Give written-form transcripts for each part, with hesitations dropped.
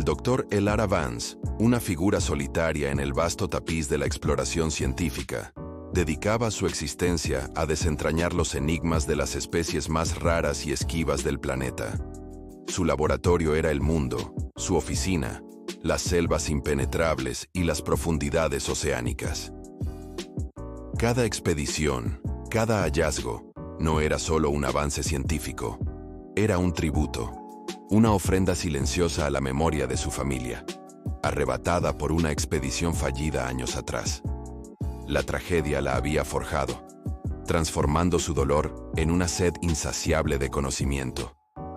Dr. Elara Vance, una figura solitaria en el vasto tapiz de la exploración científica, dedicaba su existencia a desentrañar los enigmas de las especies más raras y esquivas del planeta. Su laboratorio era el mundo, su oficina, las selvas impenetrables y las profundidades oceánicas. Cada expedición, cada hallazgo, no era solo un avance científico, era un tributo, una ofrenda silenciosa a la memoria de su familia, arrebatada por una expedición fallida años atrás. La tragedia la había forjado, transformando su dolor en una sed insaciable de conocimiento,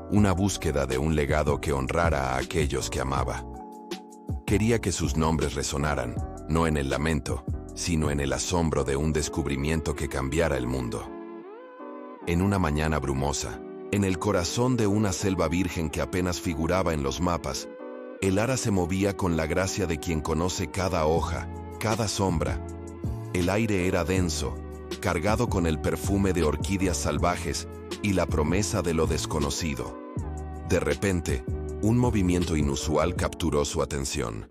una búsqueda de un legado que honrara a aquellos que amaba. Quería que sus nombres resonaran, no en el lamento, sino en el asombro de un descubrimiento que cambiara el mundo. En una mañana brumosa, en el corazón de una selva virgen que apenas figuraba en los mapas, Elara se movía con la gracia de quien conoce cada hoja, cada sombra. El aire era denso, cargado con el perfume de orquídeas salvajes y la promesa de lo desconocido. De repente, un movimiento inusual capturó su atención.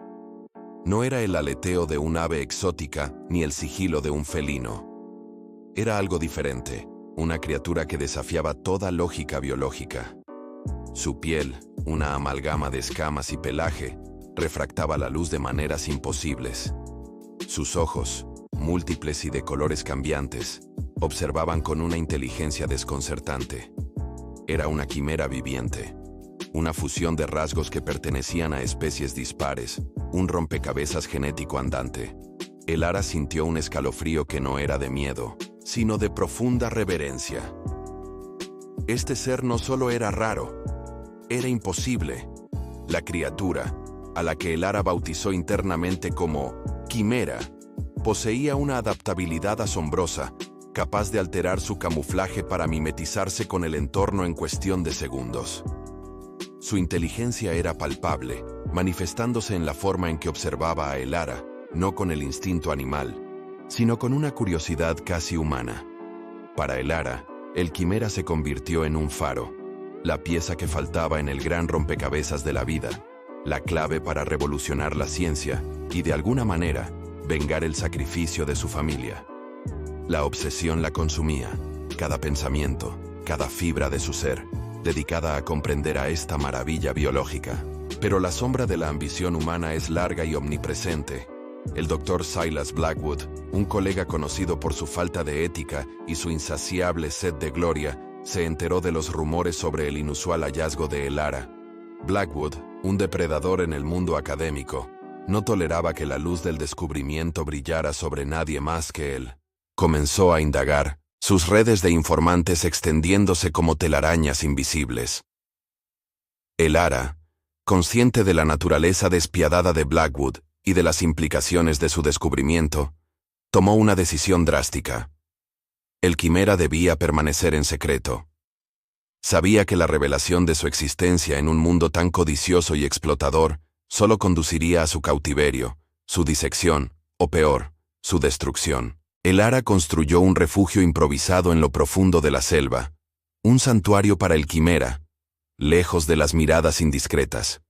No era el aleteo de un ave exótica ni el sigilo de un felino. Era algo diferente, una criatura que desafiaba toda lógica biológica. Su piel, una amalgama de escamas y pelaje, refractaba la luz de maneras imposibles. Sus ojos, múltiples y de colores cambiantes, observaban con una inteligencia desconcertante. Era una quimera viviente, una fusión de rasgos que pertenecían a especies dispares, un rompecabezas genético andante. Elara sintió un escalofrío que no era de miedo, sino de profunda reverencia. Este ser no solo era raro, era imposible. La criatura, a la que Elara bautizó internamente como quimera, poseía una adaptabilidad asombrosa, capaz de alterar su camuflaje para mimetizarse con el entorno en cuestión de segundos. Su inteligencia era palpable, manifestándose en la forma en que observaba a Elara, no con el instinto animal, sino con una curiosidad casi humana. Para Elara, el quimera se convirtió en un faro, la pieza que faltaba en el gran rompecabezas de la vida, la clave para revolucionar la ciencia y, de alguna manera, vengar el sacrificio de su familia. La obsesión la consumía, cada pensamiento, cada fibra de su ser, dedicada a comprender a esta maravilla biológica. Pero la sombra de la ambición humana es larga y omnipresente. El Dr. Silas Blackwood, un colega conocido por su falta de ética y su insaciable sed de gloria, se enteró de los rumores sobre el inusual hallazgo de Elara. Blackwood, un depredador en el mundo académico, no toleraba que la luz del descubrimiento brillara sobre nadie más que él. Comenzó a indagar, sus redes de informantes extendiéndose como telarañas invisibles. Elara, consciente de la naturaleza despiadada de Blackwood y de las implicaciones de su descubrimiento, tomó una decisión drástica. El quimera debía permanecer en secreto. Sabía que la revelación de su existencia en un mundo tan codicioso y explotador solo conduciría a su cautiverio, su disección, o peor, su destrucción. Elara construyó un refugio improvisado en lo profundo de la selva, un santuario para el quimera, lejos de las miradas indiscretas.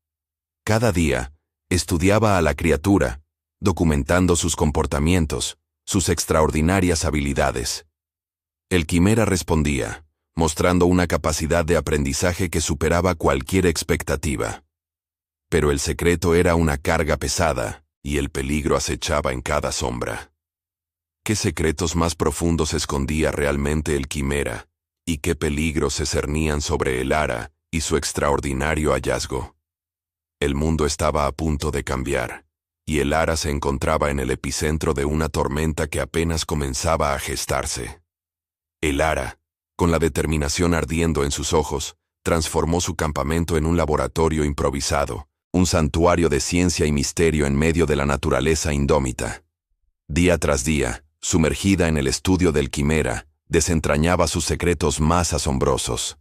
Cada día, estudiaba a la criatura, documentando sus comportamientos, sus extraordinarias habilidades. El quimera respondía, mostrando una capacidad de aprendizaje que superaba cualquier expectativa. Pero el secreto era una carga pesada, y el peligro acechaba en cada sombra. ¿Qué secretos más profundos escondía realmente el quimera? ¿Y qué peligros se cernían sobre Elara y su extraordinario hallazgo? El mundo estaba a punto de cambiar, y Elara se encontraba en el epicentro de una tormenta que apenas comenzaba a gestarse. Elara, con la determinación ardiendo en sus ojos, transformó su campamento en un laboratorio improvisado, un santuario de ciencia y misterio en medio de la naturaleza indómita. Día tras día, sumergida en el estudio del quimera, desentrañaba sus secretos más asombrosos.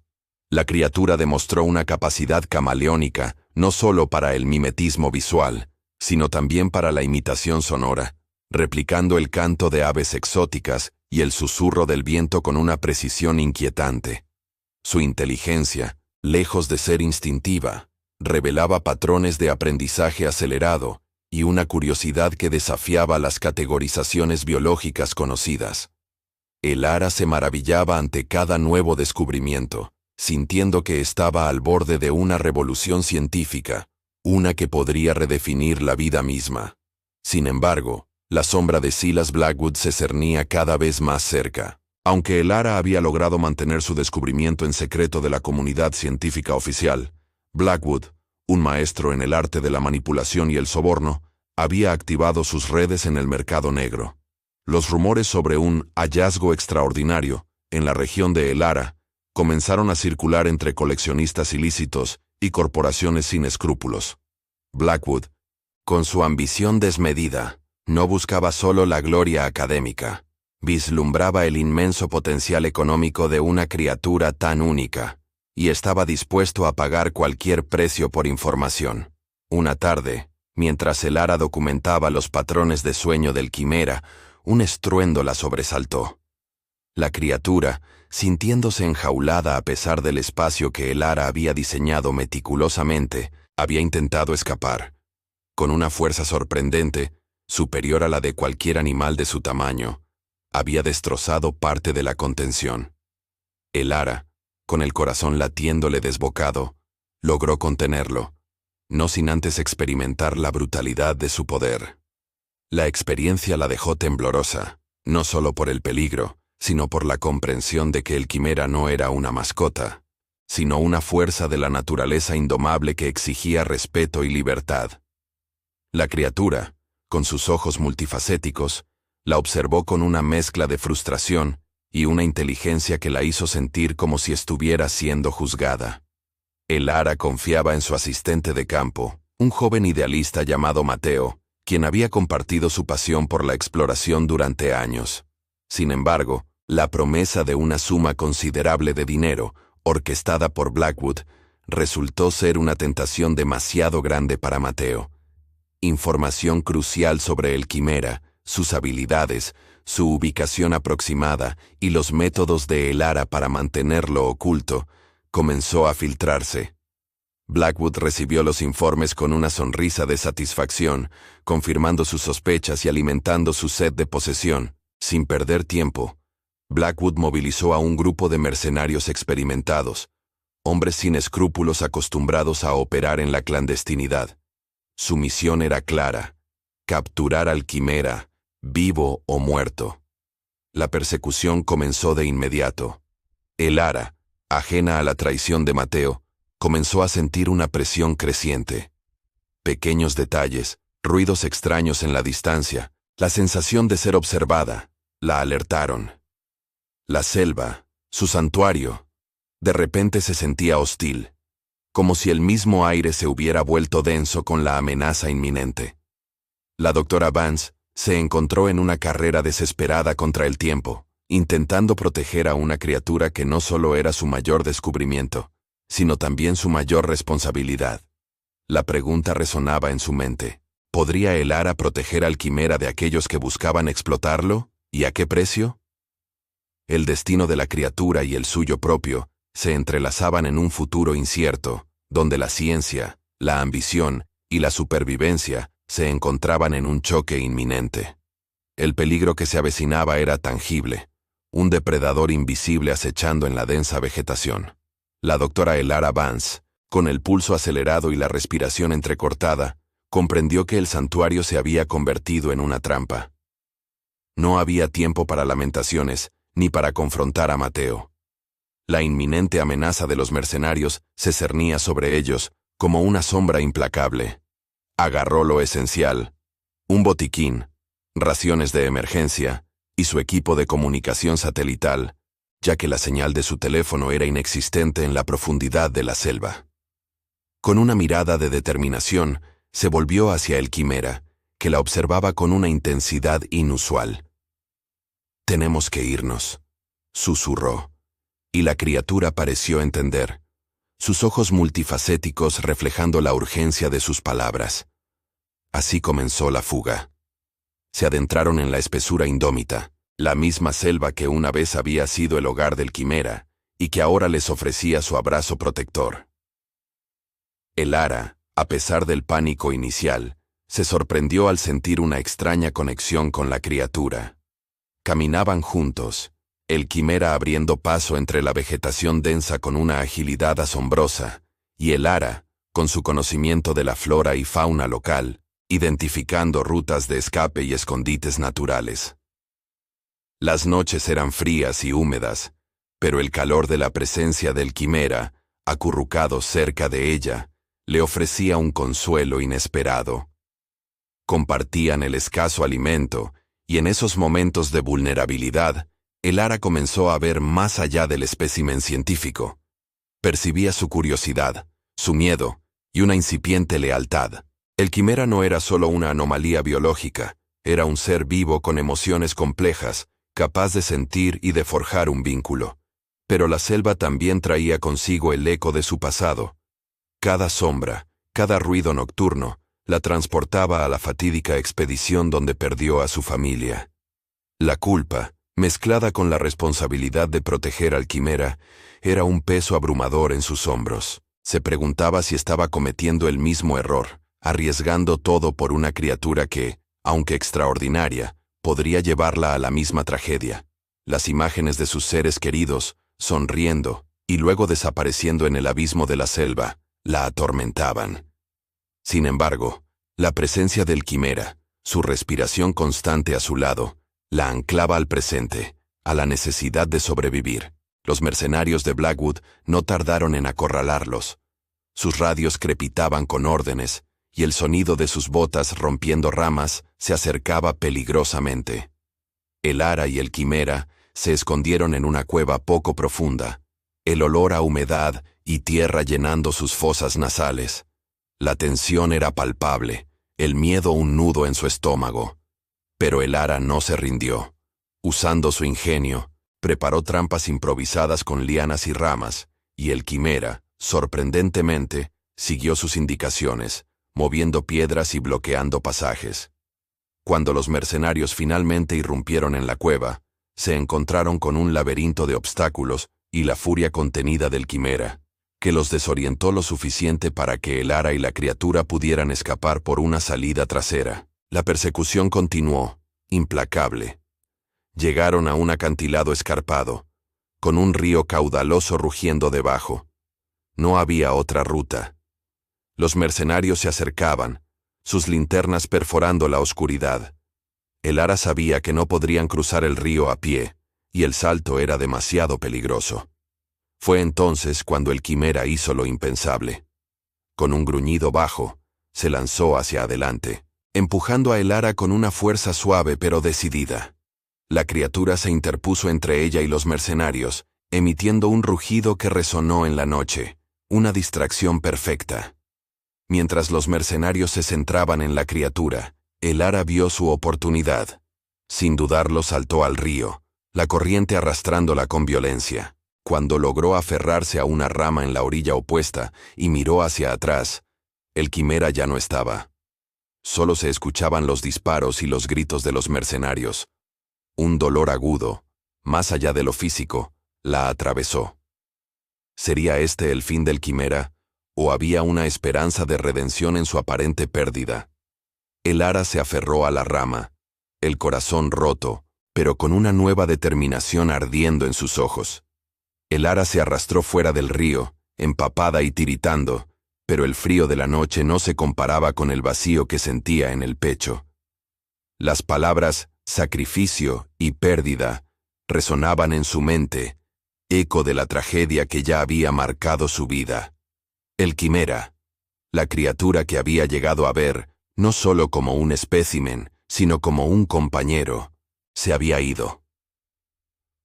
La criatura demostró una capacidad camaleónica, no solo para el mimetismo visual, sino también para la imitación sonora, replicando el canto de aves exóticas y el susurro del viento con una precisión inquietante. Su inteligencia, lejos de ser instintiva, Revelaba patrones de aprendizaje acelerado y una curiosidad que desafiaba las categorizaciones biológicas conocidas. El Ara se maravillaba ante cada nuevo descubrimiento, sintiendo que estaba al borde de una revolución científica, una que podría redefinir la vida misma. Sin embargo, la sombra de Silas Blackwood se cernía cada vez más cerca. Aunque el Ara había logrado mantener su descubrimiento en secreto de la comunidad científica oficial, Blackwood, un maestro en el arte de la manipulación y el soborno, había activado sus redes en el mercado negro. Los rumores sobre un hallazgo extraordinario en la región de El Ara comenzaron a circular entre coleccionistas ilícitos y corporaciones sin escrúpulos. Blackwood, con su ambición desmedida, no buscaba solo la gloria académica. Vislumbraba el inmenso potencial económico de una criatura tan única, y estaba dispuesto a pagar cualquier precio por información. Una tarde, mientras el Ara documentaba los patrones de sueño del quimera, un estruendo la sobresaltó. La criatura, sintiéndose enjaulada a pesar del espacio que el Ara había diseñado meticulosamente, había intentado escapar. Con una fuerza sorprendente, superior a la de cualquier animal de su tamaño, había destrozado parte de la contención. El Ara, con el corazón latiéndole desbocado, logró contenerlo, no sin antes experimentar la brutalidad de su poder. La experiencia la dejó temblorosa, no solo por el peligro, sino por la comprensión de que el quimera no era una mascota, sino una fuerza de la naturaleza indomable que exigía respeto y libertad. La criatura, con sus ojos multifacéticos, la observó con una mezcla de frustración y una inteligencia que la hizo sentir como si estuviera siendo juzgada. El Ara confiaba en su asistente de campo, un joven idealista llamado Mateo, quien había compartido su pasión por la exploración durante años. Sin embargo, la promesa de una suma considerable de dinero, orquestada por Blackwood, resultó ser una tentación demasiado grande para Mateo. Información crucial sobre el quimera, sus habilidades, su ubicación aproximada y los métodos de El Ara para mantenerlo oculto, comenzó a filtrarse. Blackwood recibió los informes con una sonrisa de satisfacción, confirmando sus sospechas y alimentando su sed de posesión. Sin perder tiempo, Blackwood movilizó a un grupo de mercenarios experimentados, hombres sin escrúpulos acostumbrados a operar en la clandestinidad. Su misión era clara: capturar al quimera, vivo o muerto. La persecución comenzó de inmediato. El Ara, ajena a la traición de Mateo, comenzó a sentir una presión creciente. Pequeños detalles, ruidos extraños en la distancia, la sensación de ser observada, la alertaron. La selva, su santuario, de repente se sentía hostil, como si el mismo aire se hubiera vuelto denso con la amenaza inminente. La doctora Vance se encontró en una carrera desesperada contra el tiempo, intentando proteger a una criatura que no solo era su mayor descubrimiento, sino también su mayor responsabilidad. La pregunta resonaba en su mente: ¿podría el Ara proteger al quimera de aquellos que buscaban explotarlo? ¿Y a qué precio? El destino de la criatura y el suyo propio se entrelazaban en un futuro incierto, donde la ciencia, la ambición y la supervivencia se encontraban en un choque inminente. El peligro que se avecinaba era tangible, un depredador invisible acechando en la densa vegetación. La doctora El Ara Vance, con el pulso acelerado y la respiración entrecortada, comprendió que el santuario se había convertido en una trampa. No había tiempo para lamentaciones, ni para confrontar a Mateo. La inminente amenaza de los mercenarios se cernía sobre ellos como una sombra implacable. Agarró lo esencial: un botiquín, raciones de emergencia y su equipo de comunicación satelital, ya que la señal de su teléfono era inexistente en la profundidad de la selva. Con una mirada de determinación, se volvió hacia el quimera, que la observaba con una intensidad inusual. «Tenemos que irnos», susurró, y la criatura pareció entender, sus ojos multifacéticos reflejando la urgencia de sus palabras. Así comenzó la fuga. Se adentraron en la espesura indómita, la misma selva que una vez había sido el hogar del quimera, y que ahora les ofrecía su abrazo protector. Elara, a pesar del pánico inicial, se sorprendió al sentir una extraña conexión con la criatura. Caminaban juntos, el quimera abriendo paso entre la vegetación densa con una agilidad asombrosa, y Elara, con su conocimiento de la flora y fauna local, identificando rutas de escape y escondites naturales. Las noches eran frías y húmedas, pero el calor de la presencia del quimera, acurrucado cerca de ella, le ofrecía un consuelo inesperado. Compartían el escaso alimento, y en esos momentos de vulnerabilidad, Elara comenzó a ver más allá del espécimen científico. Percibía su curiosidad, su miedo y una incipiente lealtad. El quimera no era solo una anomalía biológica, era un ser vivo con emociones complejas, capaz de sentir y de forjar un vínculo. Pero la selva también traía consigo el eco de su pasado. Cada sombra, cada ruido nocturno, la transportaba a la fatídica expedición donde perdió a su familia. La culpa, mezclada con la responsabilidad de proteger al quimera, era un peso abrumador en sus hombros. Se preguntaba si estaba cometiendo el mismo error, arriesgando todo por una criatura que, aunque extraordinaria, podría llevarla a la misma tragedia. Las imágenes de sus seres queridos, sonriendo y luego desapareciendo en el abismo de la selva, la atormentaban. Sin embargo, la presencia del quimera, su respiración constante a su lado, la anclaba al presente, a la necesidad de sobrevivir. Los mercenarios de Blackwood no tardaron en acorralarlos. Sus radios crepitaban con órdenes, y el sonido de sus botas rompiendo ramas se acercaba peligrosamente. Elara y el quimera se escondieron en una cueva poco profunda, el olor a humedad y tierra llenando sus fosas nasales. La tensión era palpable, el miedo un nudo en su estómago. Pero Elara no se rindió. Usando su ingenio, preparó trampas improvisadas con lianas y ramas, y el quimera, sorprendentemente, siguió sus indicaciones, moviendo piedras y bloqueando pasajes. Cuando los mercenarios finalmente irrumpieron en la cueva, se encontraron con un laberinto de obstáculos y la furia contenida del quimera, que los desorientó lo suficiente para que Elara y la criatura pudieran escapar por una salida trasera. La persecución continuó, implacable. Llegaron a un acantilado escarpado, con un río caudaloso rugiendo debajo. No había otra ruta. Los mercenarios se acercaban, sus linternas perforando la oscuridad. Elara sabía que no podrían cruzar el río a pie, y el salto era demasiado peligroso. Fue entonces cuando el quimera hizo lo impensable. Con un gruñido bajo, se lanzó hacia adelante, empujando a Elara con una fuerza suave pero decidida. La criatura se interpuso entre ella y los mercenarios, emitiendo un rugido que resonó en la noche, una distracción perfecta. Mientras los mercenarios se centraban en la criatura, Elara vio su oportunidad. Sin dudarlo saltó al río, la corriente arrastrándola con violencia. Cuando logró aferrarse a una rama en la orilla opuesta y miró hacia atrás, el quimera ya no estaba. Solo se escuchaban los disparos y los gritos de los mercenarios. Un dolor agudo, más allá de lo físico, la atravesó. ¿Sería este el fin del quimera, o había una esperanza de redención en su aparente pérdida? Elara se aferró a la rama, el corazón roto, pero con una nueva determinación ardiendo en sus ojos. Elara se arrastró fuera del río, empapada y tiritando, pero el frío de la noche no se comparaba con el vacío que sentía en el pecho. Las palabras sacrificio y pérdida resonaban en su mente, eco de la tragedia que ya había marcado su vida. El quimera, la criatura que había llegado a ver, no solo como un espécimen, sino como un compañero, se había ido.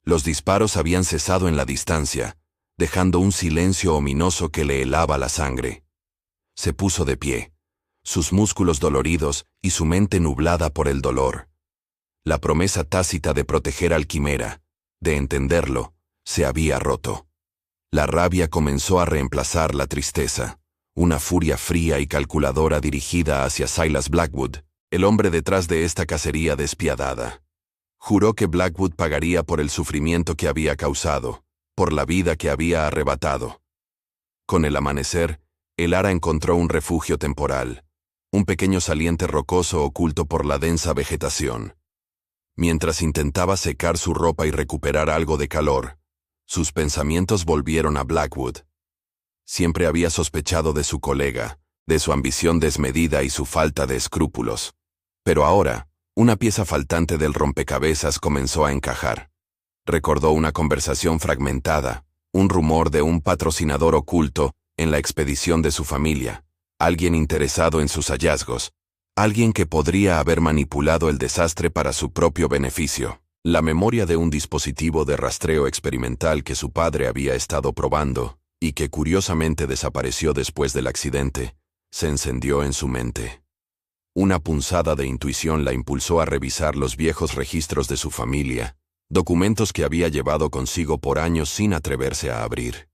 Los disparos habían cesado en la distancia, dejando un silencio ominoso que le helaba la sangre. Se puso de pie, sus músculos doloridos y su mente nublada por el dolor. La promesa tácita de proteger al quimera, de entenderlo, se había roto. La rabia comenzó a reemplazar la tristeza, una furia fría y calculadora dirigida hacia Silas Blackwood, el hombre detrás de esta cacería despiadada. Juró que Blackwood pagaría por el sufrimiento que había causado, por la vida que había arrebatado. Con el amanecer, Elara encontró un refugio temporal, un pequeño saliente rocoso oculto por la densa vegetación. Mientras intentaba secar su ropa y recuperar algo de calor, sus pensamientos volvieron a Blackwood. Siempre había sospechado de su colega, de su ambición desmedida y su falta de escrúpulos. Pero ahora, una pieza faltante del rompecabezas comenzó a encajar. Recordó una conversación fragmentada, un rumor de un patrocinador oculto en la expedición de su familia, alguien interesado en sus hallazgos, alguien que podría haber manipulado el desastre para su propio beneficio. La memoria de un dispositivo de rastreo experimental que su padre había estado probando, y que curiosamente desapareció después del accidente, se encendió en su mente. Una punzada de intuición la impulsó a revisar los viejos registros de su familia, documentos que había llevado consigo por años sin atreverse a abrir.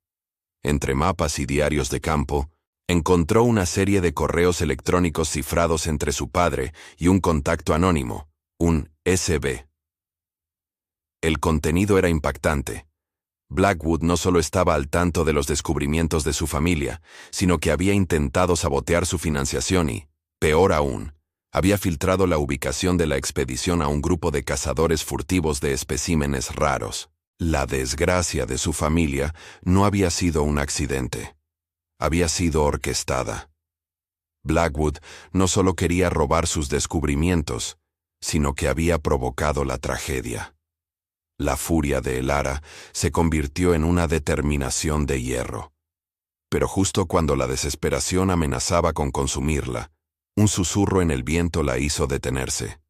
Entre mapas y diarios de campo, encontró una serie de correos electrónicos cifrados entre su padre y un contacto anónimo, un SB. El contenido era impactante. Blackwood no solo estaba al tanto de los descubrimientos de su familia, sino que había intentado sabotear su financiación y, peor aún, había filtrado la ubicación de la expedición a un grupo de cazadores furtivos de especímenes raros. La desgracia de su familia no había sido un accidente. Había sido orquestada. Blackwood no solo quería robar sus descubrimientos, sino que había provocado la tragedia. La furia de Elara se convirtió en una determinación de hierro. Pero justo cuando la desesperación amenazaba con consumirla, un susurro en el viento la hizo detenerse.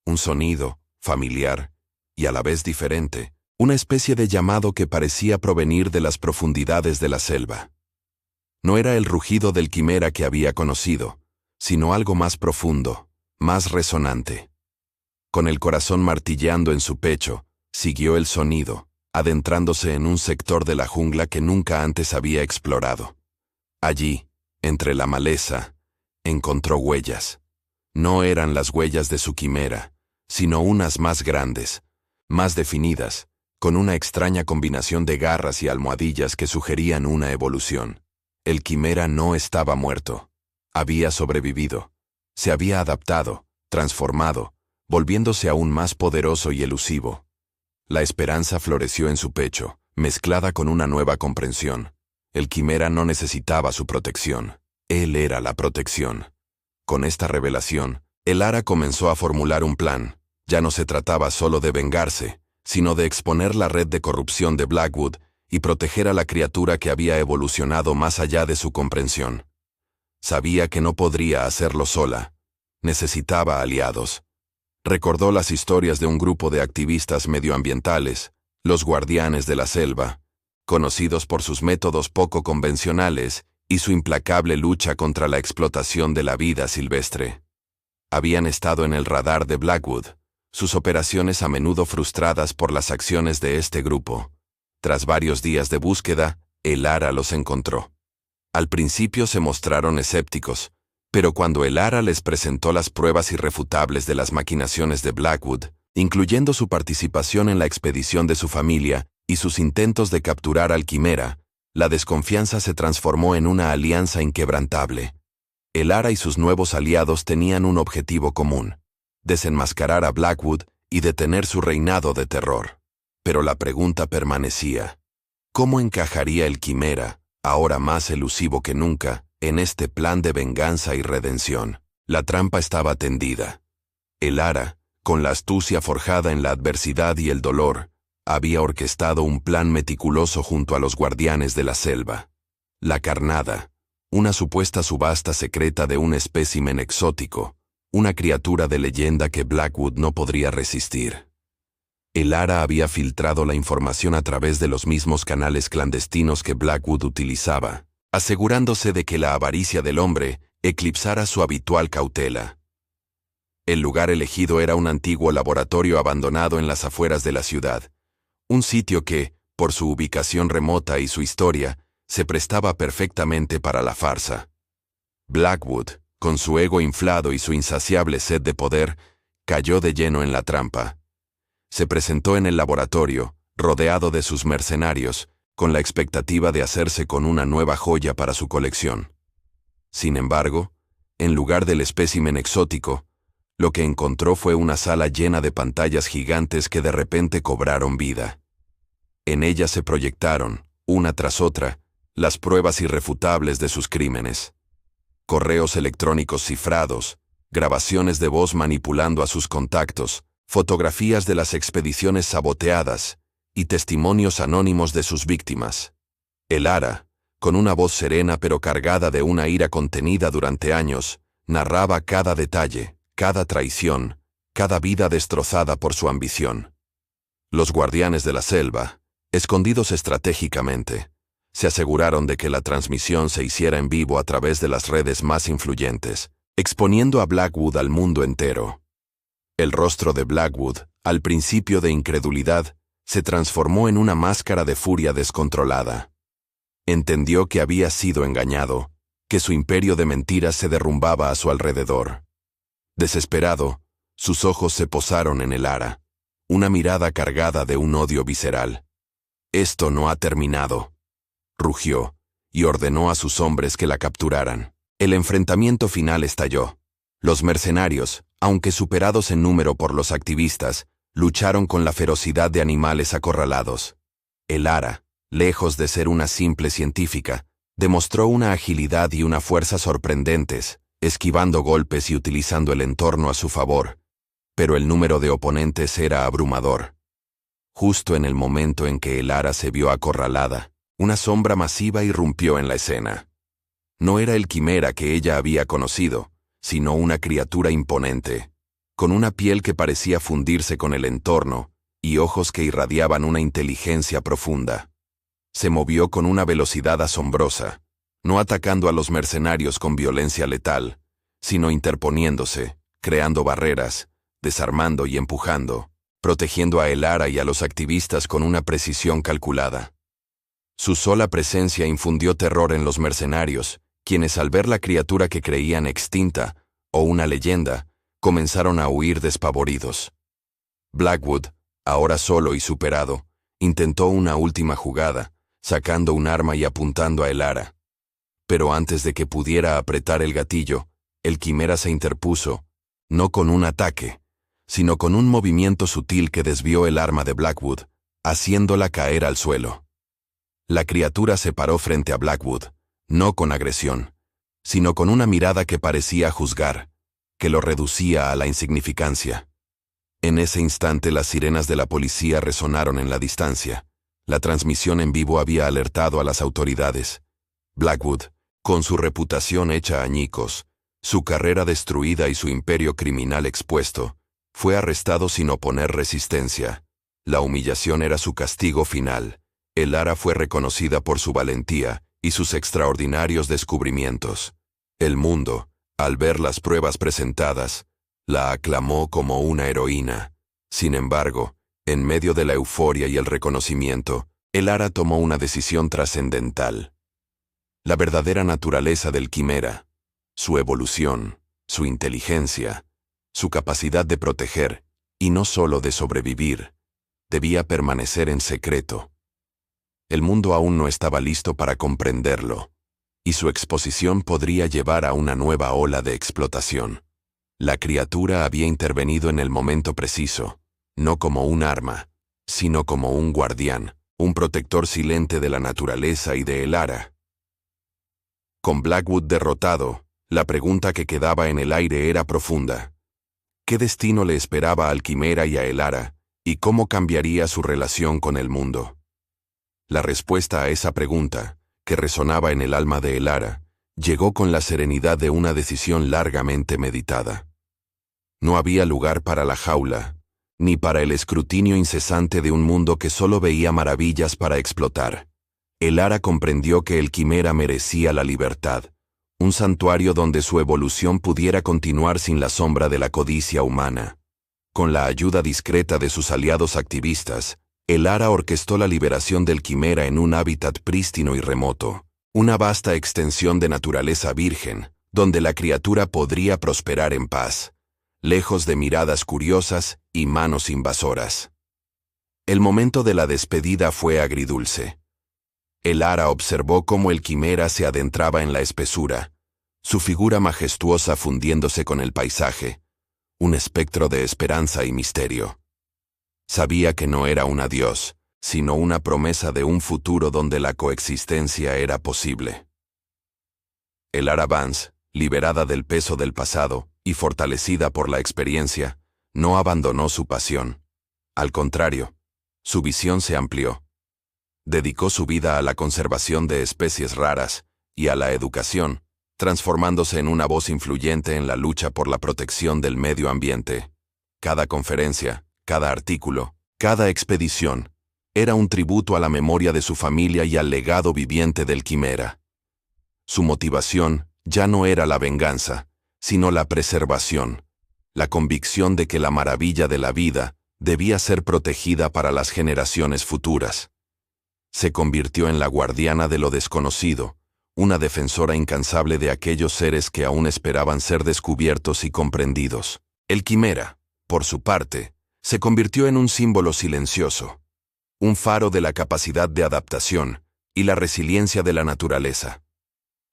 Un sonido, familiar, y a la vez diferente, una especie de llamado que parecía provenir de las profundidades de la selva. No era el rugido del quimera que había conocido, sino algo más profundo, más resonante. Con el corazón martilleando en su pecho, siguió el sonido, adentrándose en un sector de la jungla que nunca antes había explorado. Allí, entre la maleza, encontró huellas. No eran las huellas de su quimera, sino unas más grandes, más definidas, con una extraña combinación de garras y almohadillas que sugerían una evolución. El quimera no estaba muerto. Había sobrevivido. Se había adaptado, transformado, volviéndose aún más poderoso y elusivo. La esperanza floreció en su pecho, mezclada con una nueva comprensión. El quimera no necesitaba su protección. Él era la protección. Con esta revelación, Elara comenzó a formular un plan. Ya no se trataba solo de vengarse, sino de exponer la red de corrupción de Blackwood y proteger a la criatura que había evolucionado más allá de su comprensión. Sabía que no podría hacerlo sola. Necesitaba aliados. Recordó las historias de un grupo de activistas medioambientales, los guardianes de la selva, conocidos por sus métodos poco convencionales y su implacable lucha contra la explotación de la vida silvestre. Habían estado en el radar de Blackwood, sus operaciones a menudo frustradas por las acciones de este grupo. Tras varios días de búsqueda, Elara los encontró. Al principio se mostraron escépticos, pero cuando Elara les presentó las pruebas irrefutables de las maquinaciones de Blackwood, incluyendo su participación en la expedición de su familia y sus intentos de capturar al quimera, la desconfianza se transformó en una alianza inquebrantable. Elara y sus nuevos aliados tenían un objetivo común: desenmascarar a Blackwood y detener su reinado de terror. Pero la pregunta permanecía: ¿cómo encajaría el quimera, ahora más elusivo que nunca, en este plan de venganza y redención? La trampa estaba tendida. Elara, con la astucia forjada en la adversidad y el dolor, había orquestado un plan meticuloso junto a los guardianes de la selva. La carnada, una supuesta subasta secreta de un espécimen exótico, una criatura de leyenda que Blackwood no podría resistir. Elara había filtrado la información a través de los mismos canales clandestinos que Blackwood utilizaba, asegurándose de que la avaricia del hombre eclipsara su habitual cautela. El lugar elegido era un antiguo laboratorio abandonado en las afueras de la ciudad, un sitio que, por su ubicación remota y su historia, se prestaba perfectamente para la farsa. Blackwood, con su ego inflado y su insaciable sed de poder, cayó de lleno en la trampa. Se presentó en el laboratorio, rodeado de sus mercenarios, con la expectativa de hacerse con una nueva joya para su colección. Sin embargo, en lugar del espécimen exótico, lo que encontró fue una sala llena de pantallas gigantes que de repente cobraron vida. En ellas se proyectaron, una tras otra, las pruebas irrefutables de sus crímenes. Correos electrónicos cifrados, grabaciones de voz manipulando a sus contactos, fotografías de las expediciones saboteadas y testimonios anónimos de sus víctimas. El Ara, con una voz serena pero cargada de una ira contenida durante años, narraba cada detalle, cada traición, cada vida destrozada por su ambición. Los guardianes de la selva, escondidos estratégicamente, se aseguraron de que la transmisión se hiciera en vivo a través de las redes más influyentes, exponiendo a Blackwood al mundo entero. El rostro de Blackwood, al principio de incredulidad, se transformó en una máscara de furia descontrolada. Entendió que había sido engañado, que su imperio de mentiras se derrumbaba a su alrededor. Desesperado, sus ojos se posaron en el Ara, una mirada cargada de un odio visceral. «Esto no ha terminado», rugió, y ordenó a sus hombres que la capturaran. El enfrentamiento final estalló. Los mercenarios, aunque superados en número por los activistas, lucharon con la ferocidad de animales acorralados. El Ara, lejos de ser una simple científica, demostró una agilidad y una fuerza sorprendentes, esquivando golpes y utilizando el entorno a su favor. Pero el número de oponentes era abrumador. Justo en el momento en que el Ara se vio acorralada, una sombra masiva irrumpió en la escena. No era el quimera que ella había conocido, sino una criatura imponente, con una piel que parecía fundirse con el entorno y ojos que irradiaban una inteligencia profunda. Se movió con una velocidad asombrosa, no atacando a los mercenarios con violencia letal, sino interponiéndose, creando barreras, desarmando y empujando, protegiendo a el Ara y a los activistas con una precisión calculada. Su sola presencia infundió terror en los mercenarios, quienes al ver la criatura que creían extinta, o una leyenda, comenzaron a huir despavoridos. Blackwood, ahora solo y superado, intentó una última jugada, sacando un arma y apuntando a el Ara. Pero antes de que pudiera apretar el gatillo, el quimera se interpuso, no con un ataque, sino con un movimiento sutil que desvió el arma de Blackwood, haciéndola caer al suelo. La criatura se paró frente a Blackwood, no con agresión, sino con una mirada que parecía juzgar, que lo reducía a la insignificancia. En ese instante las sirenas de la policía resonaron en la distancia. La transmisión en vivo había alertado a las autoridades. Blackwood, con su reputación hecha añicos, su carrera destruida y su imperio criminal expuesto, fue arrestado sin oponer resistencia. La humillación era su castigo final. El Ara fue reconocida por su valentía y sus extraordinarios descubrimientos. El mundo, al ver las pruebas presentadas, la aclamó como una heroína. Sin embargo, en medio de la euforia y el reconocimiento, el Ara tomó una decisión trascendental. La verdadera naturaleza del quimera, su evolución, su inteligencia, su capacidad de proteger, y no solo de sobrevivir, debía permanecer en secreto. El mundo aún no estaba listo para comprenderlo, y su exposición podría llevar a una nueva ola de explotación. La criatura había intervenido en el momento preciso, no como un arma, sino como un guardián, un protector silente de la naturaleza y de el Ara. Con Blackwood derrotado, la pregunta que quedaba en el aire era profunda. ¿Qué destino le esperaba al quimera y a el Ara, y cómo cambiaría su relación con el mundo? La respuesta a esa pregunta, que resonaba en el alma de el Ara, llegó con la serenidad de una decisión largamente meditada. No había lugar para la jaula, ni para el escrutinio incesante de un mundo que solo veía maravillas para explotar. El Ara comprendió que el quimera merecía la libertad, un santuario donde su evolución pudiera continuar sin la sombra de la codicia humana. Con la ayuda discreta de sus aliados activistas, el Ara orquestó la liberación del quimera en un hábitat prístino y remoto, una vasta extensión de naturaleza virgen, donde la criatura podría prosperar en paz, lejos de miradas curiosas y manos invasoras. El momento de la despedida fue agridulce. El Ara observó cómo el quimera se adentraba en la espesura, su figura majestuosa fundiéndose con el paisaje, un espectro de esperanza y misterio. Sabía que no era un adiós, sino una promesa de un futuro donde la coexistencia era posible. Elara Vance, liberada del peso del pasado y fortalecida por la experiencia, no abandonó su pasión. Al contrario, su visión se amplió. Dedicó su vida a la conservación de especies raras y a la educación, transformándose en una voz influyente en la lucha por la protección del medio ambiente. Cada conferencia, cada artículo, cada expedición, era un tributo a la memoria de su familia y al legado viviente del quimera. Su motivación ya no era la venganza, sino la preservación, la convicción de que la maravilla de la vida debía ser protegida para las generaciones futuras. Se convirtió en la guardiana de lo desconocido, una defensora incansable de aquellos seres que aún esperaban ser descubiertos y comprendidos. El quimera, por su parte, se convirtió en un símbolo silencioso, un faro de la capacidad de adaptación y la resiliencia de la naturaleza.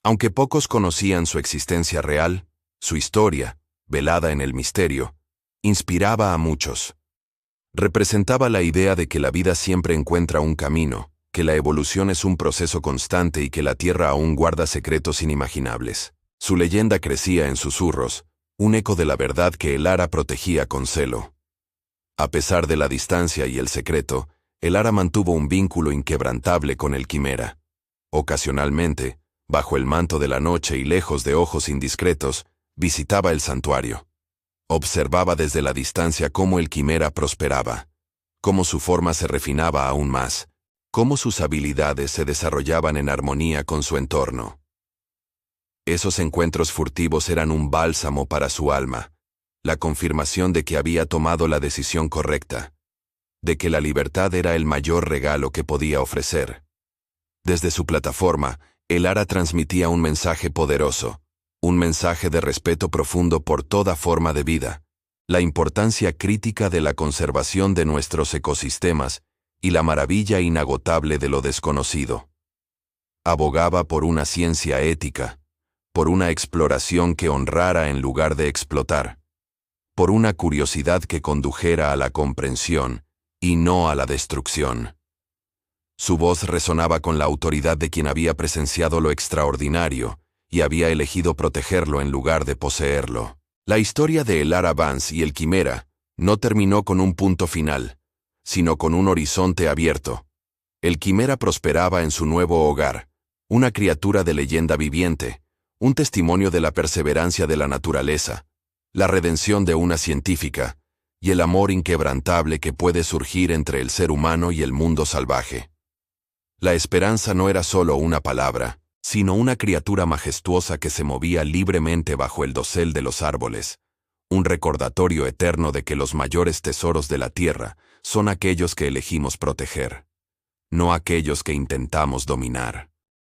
Aunque pocos conocían su existencia real, su historia, velada en el misterio, inspiraba a muchos. Representaba la idea de que la vida siempre encuentra un camino, que la evolución es un proceso constante y que la Tierra aún guarda secretos inimaginables. Su leyenda crecía en susurros, un eco de la verdad que Elara protegía con celo. A pesar de la distancia y el secreto, Elara mantuvo un vínculo inquebrantable con el quimera. Ocasionalmente, bajo el manto de la noche y lejos de ojos indiscretos, visitaba el santuario. Observaba desde la distancia cómo el quimera prosperaba, cómo su forma se refinaba aún más, cómo sus habilidades se desarrollaban en armonía con su entorno. Esos encuentros furtivos eran un bálsamo para su alma, la confirmación de que había tomado la decisión correcta, de que la libertad era el mayor regalo que podía ofrecer. Desde su plataforma, Elara transmitía un mensaje poderoso, un mensaje de respeto profundo por toda forma de vida, la importancia crítica de la conservación de nuestros ecosistemas y la maravilla inagotable de lo desconocido. Abogaba por una ciencia ética, por una exploración que honrara en lugar de explotar, por una curiosidad que condujera a la comprensión y no a la destrucción. Su voz resonaba con la autoridad de quien había presenciado lo extraordinario y había elegido protegerlo en lugar de poseerlo. La historia de Elara Vance y el quimera no terminó con un punto final, sino con un horizonte abierto. El quimera prosperaba en su nuevo hogar, una criatura de leyenda viviente, un testimonio de la perseverancia de la naturaleza, la redención de una científica y el amor inquebrantable que puede surgir entre el ser humano y el mundo salvaje. La esperanza no era solo una palabra, sino una criatura majestuosa que se movía libremente bajo el dosel de los árboles, un recordatorio eterno de que los mayores tesoros de la tierra son aquellos que elegimos proteger, no aquellos que intentamos dominar.